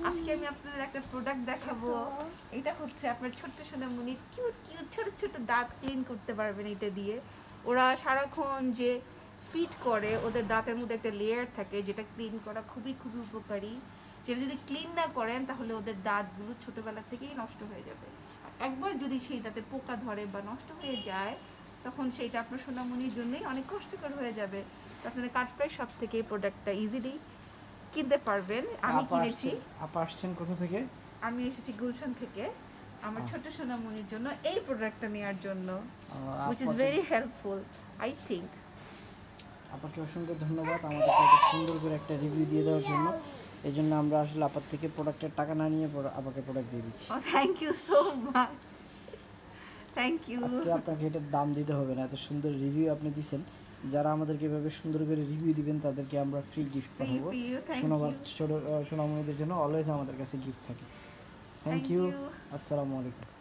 আজকে আমি আপনাদের একটা প্রোডাক্ট দেখাবো। এটা হচ্ছে আপনার ছোট্ট সোনামণি কিউট কিউট ছোট ছোট দাঁত ক্লিন করতে পারবেন এটা দিয়ে। ওরা সারাক্ষণ যে ফিট করে ওদের দাঁতের মধ্যে একটা লেয়ার থাকে যেটা ক্লিন করা খুবই খুবই উপকারী। যেটা যদি ক্লিন না করেন তাহলে ওদের দাঁতগুলো ছোটোবেলা থেকেই নষ্ট হয়ে যাবে। একবার যদি সেই দাঁতে পোকা ধরে বা নষ্ট হয়ে যায় তখন সেইটা আপনার সোনামণির জন্যই অনেক কষ্টকর হয়ে যাবে। তো আপনাদের কাঠপ্রায় সব থেকে এই প্রোডাক্টটা ইজিলি কিনতে পারবেন। আমি কিনেছি। আপা আসছেন কোথা থেকে? আমি এসেছি গুলশান থেকে আমার ছোট সোনামণির জন্য এই প্রোডাক্টটা নেওয়ার জন্য, which is very helpful I think. আপনাকে অসংখ্য ধন্যবাদ আমাদেরকে এত সুন্দর করে একটা রিভিউ দিয়ে দেওয়ার জন্য। এই জন্য আমরা আসলে আপার থেকে প্রোডাক্টের টাকা না নিয়ে আপাকে প্রোডাক্ট দিয়ে দিচ্ছি। Thank you so much, thank you. আজকে আপনাকে এটার দাম দিতে হবে না, এত সুন্দর রিভিউ আপনি দিয়েছেন। যারা আমাদেরকে এভাবে সুন্দর করে রিভিউ দিবেন তাদেরকে আমরা ফ্রি গিফট পাঠাবো। সোনামণিদের জন্য অলওয়েজ আমাদের কাছে গিফট থাকে। Thank you. আসসালামু আলাইকুম।